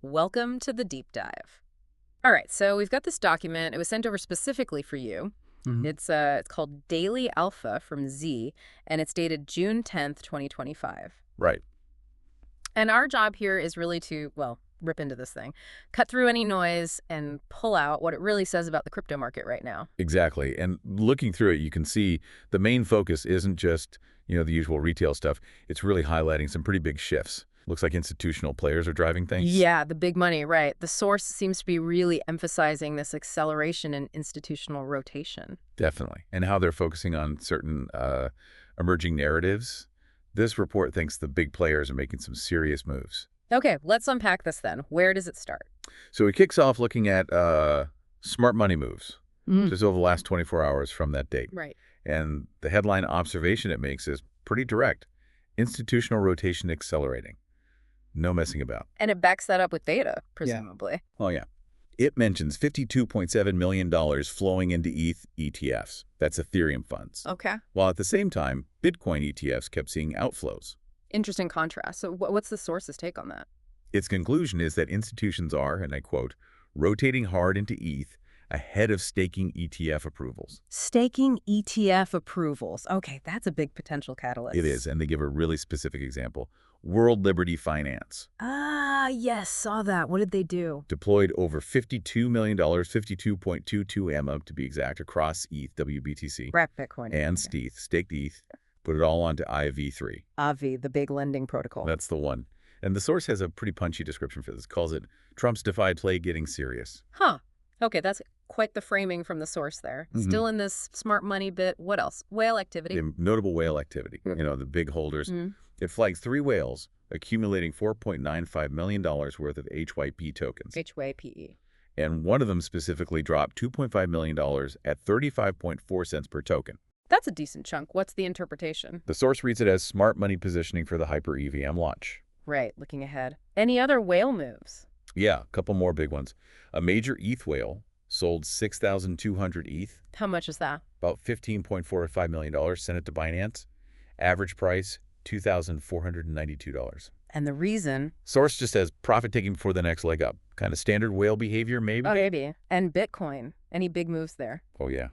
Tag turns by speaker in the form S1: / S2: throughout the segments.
S1: Welcome to the deep dive. All right, so we've got this document. It was sent over specifically for you. It's called Daily Alpha from Z, and it's dated June 10th, 2025.
S2: Right.
S1: And our job here is really to, well, rip into this thing, cut through any noise, and pull out what it really says about the crypto market right now.
S2: Exactly. And looking through it, you can see the main focus isn't just, the usual retail stuff. It's really highlighting some pretty big shifts. Looks like institutional players are driving things.
S1: Yeah, the big money, right. The source seems to be really emphasizing this acceleration in institutional rotation.
S2: Definitely. And how they're focusing on certain emerging narratives. This report thinks the big players are making some serious moves.
S1: Okay, let's unpack this then. Where does it start?
S2: So it kicks off looking at smart money moves, just over the last 24 hours from that date.
S1: Right.
S2: And the headline observation it makes is pretty direct. Institutional rotation accelerating. No messing about.
S1: And it backs that up with data, presumably.
S2: Oh, yeah. It mentions $52.7 million flowing into ETH ETFs. That's Ethereum funds.
S1: Okay.
S2: While at the same time, Bitcoin ETFs kept seeing outflows.
S1: Interesting contrast. So what's the source's take on that?
S2: Its conclusion is that institutions are, and I quote, rotating hard into ETH ahead of staking ETF approvals.
S1: Staking ETF approvals. Okay, that's a big potential catalyst.
S2: It is, and they give a really specific example. World Liberty Finance.
S1: Ah, yes, saw that. What did they do?
S2: Deployed over $52 million, 52.22 M to be exact, across ETH, WBTC,
S1: Wrap Bitcoin.
S2: and STETH, staked ETH, put it all onto IV3.
S1: Avi, the big lending protocol.
S2: That's the one. And the source has a pretty punchy description for this. Calls it Trump's DeFi play getting serious.
S1: Huh. Okay, that's quite the framing from the source there. Still in this smart money bit. What else? Whale activity.
S2: The notable whale activity, the big holders. It flags 3 whales accumulating $4.95 million worth of HYP tokens.
S1: HYPE.
S2: And one of them specifically dropped $2.5 million at 35.4 cents per token.
S1: That's a decent chunk. What's the interpretation?
S2: The source reads it as smart money positioning for the Hyper EVM launch.
S1: Right, looking ahead. Any other whale moves?
S2: Yeah, a couple more big ones. A major ETH whale sold 6,200 ETH.
S1: How much is that?
S2: About $15.45 million, sent it to Binance. Average price, $2,492.
S1: And the reason?
S2: Source just says profit-taking before the next leg up. Kind of standard whale behavior, maybe?
S1: Oh, maybe. And Bitcoin. Any big moves there?
S2: Oh, yeah.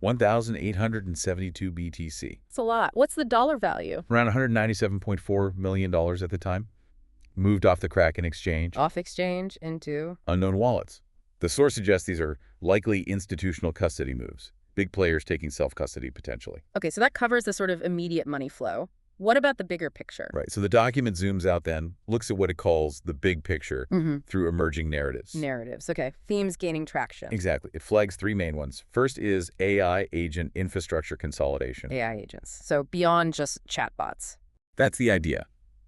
S2: 1,872 BTC.
S1: It's a lot. What's the dollar value?
S2: Around $197.4 million at the time. Moved off the Kraken exchange.
S1: Off exchange into?
S2: Unknown wallets. The source suggests these are likely institutional custody moves. Big players taking self-custody potentially.
S1: Okay, so that covers the sort of immediate money flow. What about the bigger picture?
S2: Right. So the document zooms out then, looks at what it calls the big picture through emerging narratives.
S1: Narratives. Okay. Themes gaining traction.
S2: Exactly. It flags 3 main ones. First is AI agent infrastructure consolidation.
S1: AI agents. So beyond just chatbots.
S2: That's the idea.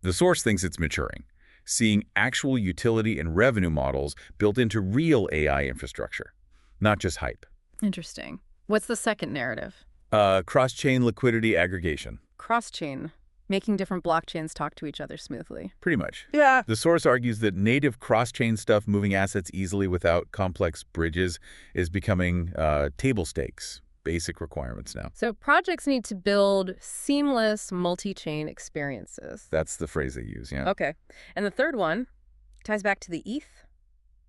S2: The source thinks it's maturing, seeing actual utility and revenue models built into real AI infrastructure, not just hype.
S1: Interesting. What's the second narrative?
S2: Cross-chain liquidity aggregation.
S1: Cross-chain, making different blockchains talk to each other smoothly.
S2: Pretty much.
S1: Yeah.
S2: The source argues that native cross-chain stuff moving assets easily without complex bridges is becoming table stakes, basic requirements now.
S1: So projects need to build seamless multi-chain experiences.
S2: That's the phrase they use, yeah.
S1: Okay. And the third one ties back to the ETH.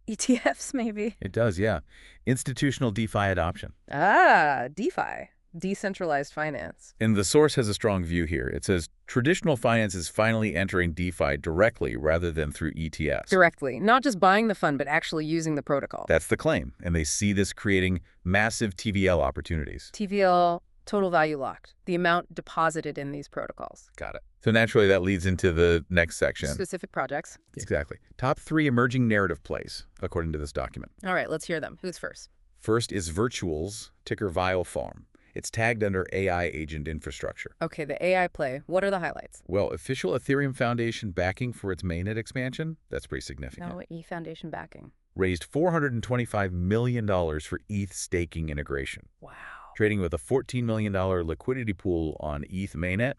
S1: ETFs, maybe.
S2: It does, yeah. Institutional DeFi adoption.
S1: Ah, DeFi. Decentralized finance.
S2: And the source has a strong view here. It says traditional finance is finally entering DeFi directly rather than through ETFs.
S1: Directly. Not just buying the fund, but actually using the protocol.
S2: That's the claim. And they see this creating massive TVL opportunities.
S1: TVL, total value locked. The amount deposited in these protocols.
S2: Got it. So naturally, that leads into the next section.
S1: Specific projects.
S2: Exactly. Top 3 emerging narrative plays, according to this document.
S1: All right, let's hear them. Who's first?
S2: First is Virtuals, ticker Viofarm. It's tagged under AI agent infrastructure.
S1: Okay, the AI play. What are the highlights?
S2: Well, official Ethereum Foundation backing for its mainnet expansion, that's pretty significant.
S1: No, E Foundation backing.
S2: Raised $425 million for ETH staking integration.
S1: Wow.
S2: Trading with a $14 million liquidity pool on ETH mainnet.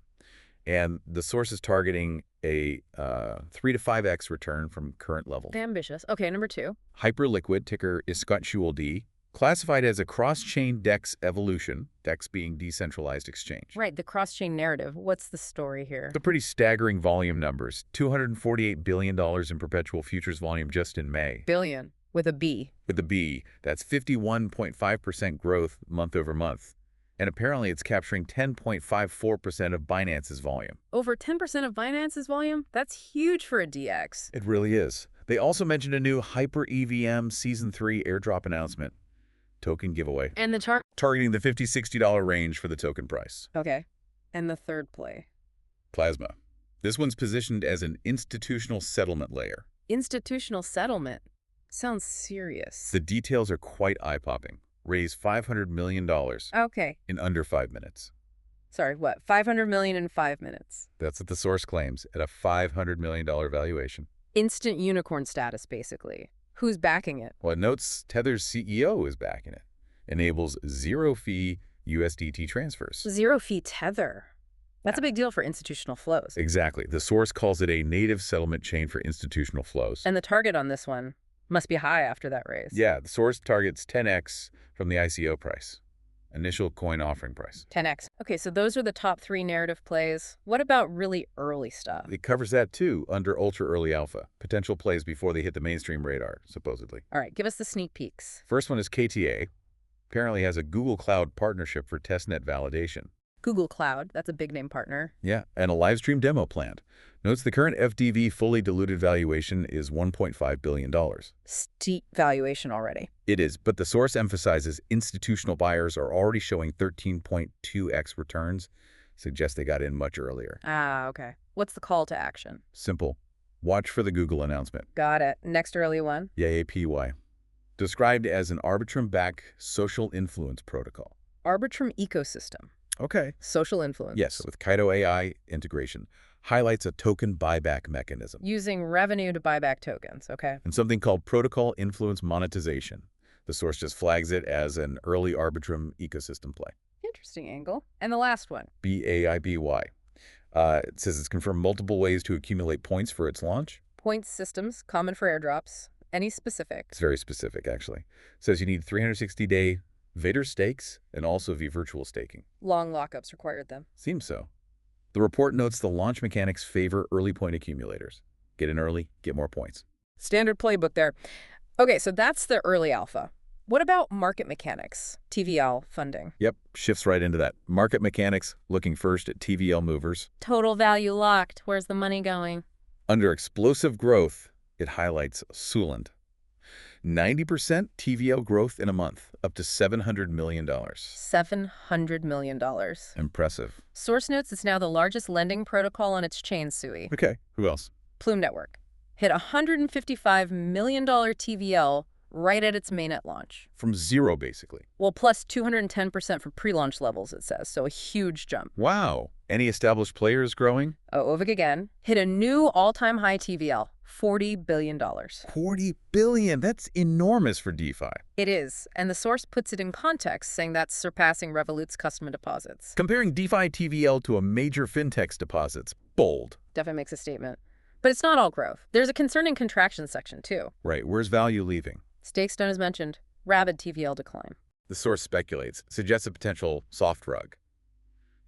S2: And the source is targeting a 3 to 5x return from current levels.
S1: Ambitious. Okay, number 2.
S2: Hyperliquid, ticker ISCOTULD. Classified as a cross-chain DEX evolution, DEX being decentralized exchange.
S1: Right, the cross-chain narrative. What's the story here?
S2: The pretty staggering volume numbers. $248 billion in perpetual futures volume just in May.
S1: Billion, with a B.
S2: With the B, that's 51.5% growth month over month. And apparently it's capturing 10.54% of Binance's volume.
S1: Over 10% of Binance's volume? That's huge for a DX.
S2: It really is. They also mentioned a new Hyper EVM Season 3 airdrop announcement. Token giveaway.
S1: And the
S2: Targeting the $50–$60 range for the token price.
S1: Okay. And the third play?
S2: Plasma. This one's positioned as an institutional settlement layer.
S1: Institutional settlement? Sounds serious.
S2: The details are quite eye-popping. Raise $500 million
S1: Okay.
S2: in under 5 minutes.
S1: Sorry, what? $500 million in 5 minutes.
S2: That's what the source claims, at a $500 million valuation.
S1: Instant unicorn status, basically. Who's backing it?
S2: Well, it notes Tether's CEO is backing it. Enables zero-fee USDT transfers.
S1: Zero-fee Tether. That's a big deal for institutional flows.
S2: Exactly. The source calls it a native settlement chain for institutional flows.
S1: And the target on this one must be high after that raise.
S2: Yeah, the source targets 10x from the ICO price, initial coin offering price.
S1: 10x. Okay, so those are the top 3 narrative plays. What about really early stuff?
S2: It covers that too under ultra early alpha, potential plays before they hit the mainstream radar, supposedly.
S1: All right, give us the sneak peeks.
S2: First one is KTA. Apparently has a Google Cloud partnership for testnet validation.
S1: Google Cloud, that's a big name partner.
S2: Yeah, and a live stream demo planned. Notes the current FDV fully diluted valuation is $1.5 billion.
S1: Steep valuation already.
S2: It is, but the source emphasizes institutional buyers are already showing 13.2x returns. Suggests they got in much earlier.
S1: Ah, okay. What's the call to action?
S2: Simple. Watch for the Google announcement.
S1: Got it. Next early one?
S2: AIXBT. Described as an Arbitrum-backed social influence protocol.
S1: Arbitrum ecosystem.
S2: Okay.
S1: Social influence.
S2: Yes, with Kaito AI integration. Highlights a token buyback mechanism.
S1: Using revenue to buy back tokens, okay.
S2: And something called protocol influence monetization. The source just flags it as an early Arbitrum ecosystem play.
S1: Interesting angle. And the last one?
S2: BAIBY. It says it's confirmed multiple ways to accumulate points for its launch.
S1: Points systems, common for airdrops. Any specific?
S2: It's very specific, actually. It says you need 360-day Vader stakes and also virtual staking.
S1: Long lockups required then.
S2: Seems so. The report notes the launch mechanics favor early point accumulators. Get in early, get more points.
S1: Standard playbook there. Okay, so that's the early alpha. What about market mechanics, TVL funding?
S2: Yep, shifts right into that. Market mechanics, looking first at TVL movers.
S1: Total value locked. Where's the money going?
S2: Under explosive growth, it highlights Suland. 90% TVL growth in a month, up to $700 million.
S1: $700 million.
S2: Impressive.
S1: Source notes it's now the largest lending protocol on its chain, Sui.
S2: Okay, who else?
S1: Plume Network. Hit $155 million TVL right at its mainnet launch.
S2: From zero, basically.
S1: Well, plus 210% from pre-launch levels, it says, so a huge jump.
S2: Wow. Any established players growing?
S1: Ovig again. Hit a new all-time high TVL, $40 billion.
S2: $40 billion? That's enormous for DeFi.
S1: It is, and the source puts it in context, saying that's surpassing Revolut's customer deposits.
S2: Comparing DeFi TVL to a major fintech's deposits, bold.
S1: Definitely makes a statement. But it's not all growth. There's a concerning contraction section, too.
S2: Right, where's value leaving?
S1: Stakestone is mentioned. Rapid TVL decline.
S2: The source speculates, suggests a potential soft rug.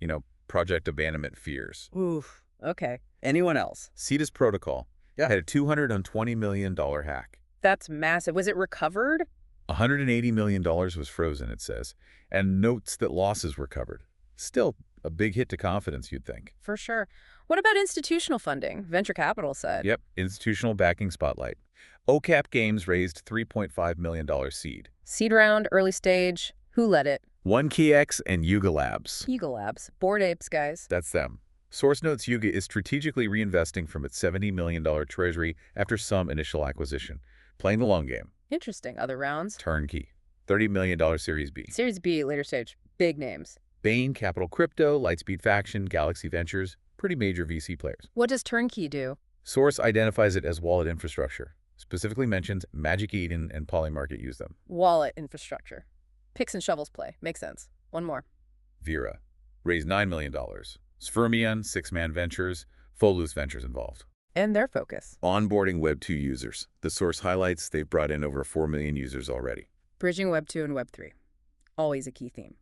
S2: You know, project abandonment fears.
S1: Oof. Okay. Anyone else?
S2: Cetus Protocol. Yeah. Had a $220 million hack.
S1: That's massive. Was it recovered?
S2: $180 million was frozen, it says, and notes that losses were covered. Still a big hit to confidence, you'd think.
S1: For sure. What about institutional funding? Venture capital side.
S2: Yep, institutional backing spotlight. OCAP Games raised $3.5 million seed.
S1: Seed round, early stage. Who led it?
S2: 1KeyX and Yuga Labs.
S1: Yuga Labs. Bored Apes, guys.
S2: That's them. Source notes Yuga is strategically reinvesting from its $70 million treasury after some initial acquisition. Playing the long game.
S1: Interesting. Other rounds?
S2: Turnkey. $30 million Series B.
S1: Series B, later stage. Big names.
S2: Bain, Capital Crypto, Lightspeed Faction, Galaxy Ventures. Pretty major VC players.
S1: What does Turnkey do?
S2: Source identifies it as wallet infrastructure. Specifically mentions Magic Eden and Polymarket use them.
S1: Wallet infrastructure. Picks and shovels play. Makes sense. One more.
S2: Vera. Raised $9 million. Sfermion, Six-Man Ventures, Folus Ventures involved.
S1: And their focus.
S2: Onboarding Web 2 users. The source highlights they've brought in over 4 million users already.
S1: Bridging Web 2 and Web 3. Always a key theme.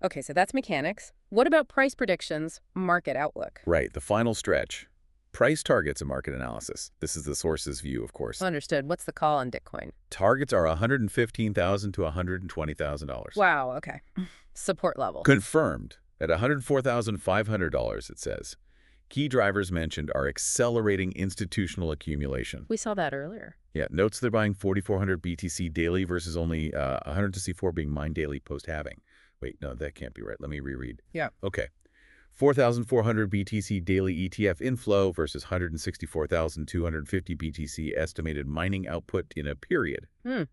S1: Okay, so that's mechanics. What about price predictions, market outlook?
S2: Right, the final stretch. Price targets and market analysis. This is the source's view, of course.
S1: Understood. What's the call on Bitcoin?
S2: Targets are $115,000 to $120,000.
S1: Wow, okay. Support level.
S2: Confirmed at $104,500, it says. Key drivers mentioned are accelerating institutional accumulation.
S1: We saw that earlier.
S2: Yeah, notes they're buying 4,400 BTC daily versus only 100 to C4 being mined daily post-halving. Wait, no, that can't be right. Let me reread.
S1: Yeah.
S2: Okay. 4,400 BTC daily ETF inflow versus 164,250 BTC estimated mining output in a period. The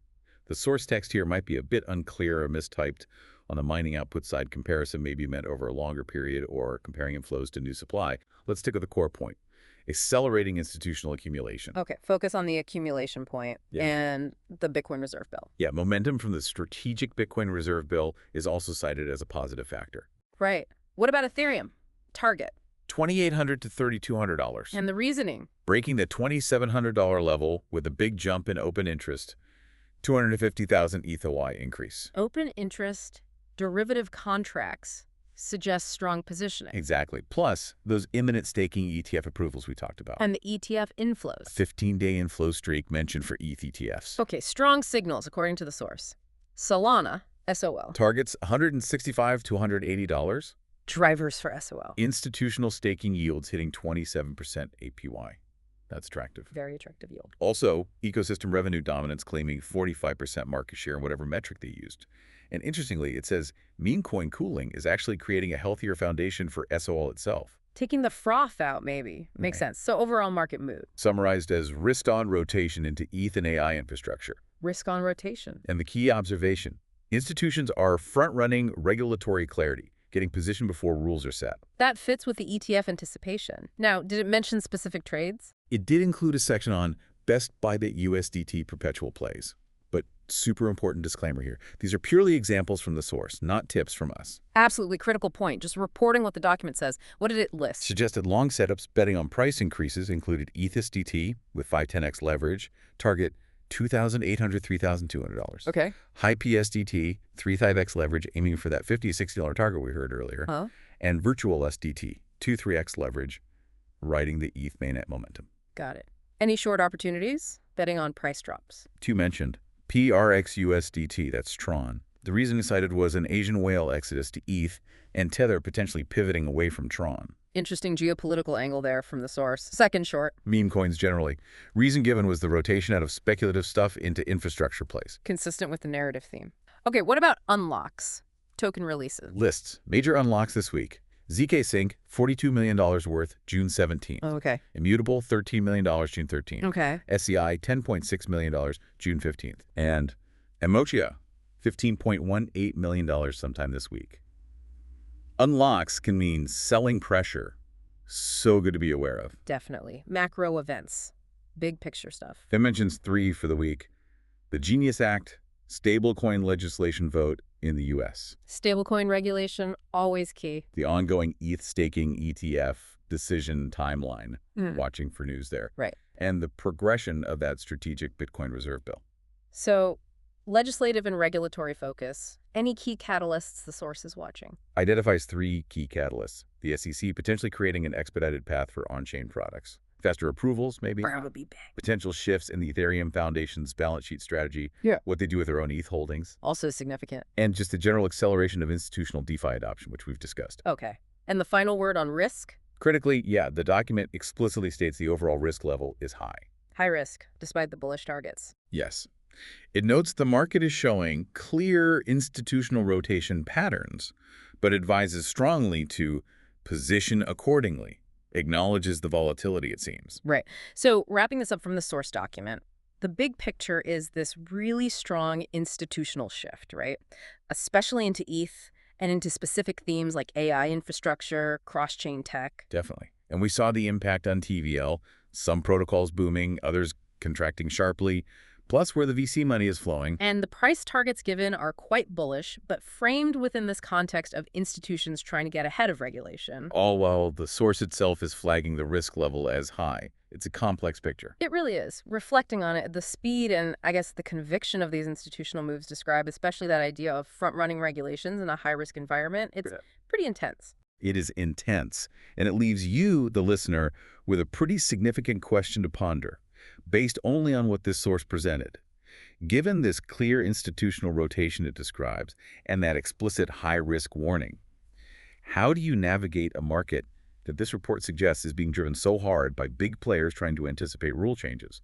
S2: source text here might be a bit unclear or mistyped. On the mining output side, comparison may be meant over a longer period or comparing inflows to new supply. Let's stick with the core point. Accelerating institutional accumulation.
S1: Okay, focus on the accumulation point and the Bitcoin Reserve Bill.
S2: Yeah, momentum from the strategic Bitcoin Reserve Bill is also cited as a positive factor.
S1: Right. What about Ethereum? Target.
S2: $2,800 to $3,200.
S1: And the reasoning?
S2: Breaking the $2,700 level with a big jump in open interest, 250,000 ETHY increase.
S1: Open interest, derivative contracts suggest strong positioning.
S2: Exactly. Plus, those imminent staking ETF approvals we talked about.
S1: And the ETF inflows.
S2: A 15-day inflow streak mentioned for ETH ETFs.
S1: Okay, strong signals according to the source. Solana, SOL.
S2: Targets $165 to $180.
S1: Drivers for SOL.
S2: Institutional staking yields hitting 27% APY. That's attractive.
S1: Very attractive yield.
S2: Also, ecosystem revenue dominance claiming 45% market share in whatever metric they used. And interestingly, it says meme coin cooling is actually creating a healthier foundation for SOL itself.
S1: Taking the froth out, maybe. Makes sense. So overall market mood.
S2: Summarized as risk-on rotation into ETH and AI infrastructure.
S1: Risk-on rotation.
S2: And the key observation, institutions are front-running regulatory clarity, getting positioned before rules are set.
S1: That fits with the ETF anticipation. Now, did it mention specific trades?
S2: It did include a section on best Bybit USDT perpetual plays. But super important disclaimer here. These are purely examples from the source, not tips from us.
S1: Absolutely critical point. Just reporting what the document says. What did it list?
S2: Suggested long setups betting on price increases included ETHSDT with 5-10x leverage, target $2,800, $3,200.
S1: Okay.
S2: High PSDT, 3-5x leverage, aiming for that $50 to $60 target we heard earlier. And virtual SDT, 2-3x leverage, riding the ETH mainnet momentum.
S1: Got it. Any short opportunities? Betting on price drops.
S2: Two mentioned. PRXUSDT, that's Tron. The reason cited was an Asian whale exodus to ETH and Tether potentially pivoting away from Tron.
S1: Interesting geopolitical angle there from the source. Second short.
S2: Meme coins generally. Reason given was the rotation out of speculative stuff into infrastructure plays.
S1: Consistent with the narrative theme. Okay, what about unlocks? Token releases.
S2: Lists. Major unlocks this week. ZK Sync, $42 million worth, June 17th.
S1: Okay.
S2: Immutable, $13 million, June 13th.
S1: Okay.
S2: SCI, $10.6 million, June 15th. And Emotia, $15.18 million sometime this week. Unlocks can mean selling pressure. So good to be aware of.
S1: Definitely. Macro events. Big picture stuff.
S2: That mentions 3 for the week. The Genius Act, stablecoin legislation vote in the U.S.
S1: Stablecoin regulation, always key.
S2: The ongoing ETH staking ETF decision timeline. Watching for news there.
S1: Right.
S2: And the progression of that strategic Bitcoin Reserve Bill.
S1: So, legislative and regulatory focus. Any key catalysts the source is watching?
S2: Identifies 3 key catalysts. The SEC potentially creating an expedited path for on-chain products. Faster approvals, maybe.
S1: Probably big.
S2: Potential shifts in the Ethereum Foundation's balance sheet strategy.
S1: Yeah.
S2: What they do with their own ETH holdings.
S1: Also significant.
S2: And just a general acceleration of institutional DeFi adoption, which we've discussed.
S1: Okay. And the final word on risk?
S2: Critically, yeah, the document explicitly states the overall risk level is high.
S1: High risk, despite the bullish targets.
S2: Yes. It notes the market is showing clear institutional rotation patterns, but advises strongly to position accordingly. Acknowledges the volatility, it seems.
S1: Right. So wrapping this up from the source document, the big picture is this really strong institutional shift, right? Especially into ETH and into specific themes like AI infrastructure, cross-chain tech.
S2: Definitely. And we saw the impact on TVL, some protocols booming, others contracting sharply, plus where the VC money is flowing.
S1: And the price targets given are quite bullish, but framed within this context of institutions trying to get ahead of regulation.
S2: All while the source itself is flagging the risk level as high. It's a complex picture.
S1: It really is. Reflecting on it, the speed and, I guess, the conviction of these institutional moves describe, especially that idea of front-running regulations in a high-risk environment, it's pretty intense.
S2: It is intense, and it leaves you, the listener, with a pretty significant question to ponder, based only on what this source presented. Given this clear institutional rotation it describes, and that explicit high-risk warning, how do you navigate a market that this report suggests is being driven so hard by big players trying to anticipate rule changes?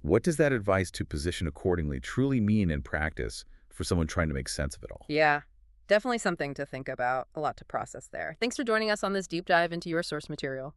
S2: What does that advice to position accordingly truly mean in practice for someone trying to make sense of it all?
S1: Yeah, definitely something to think about, a lot to process there. Thanks for joining us on this deep dive into your source material.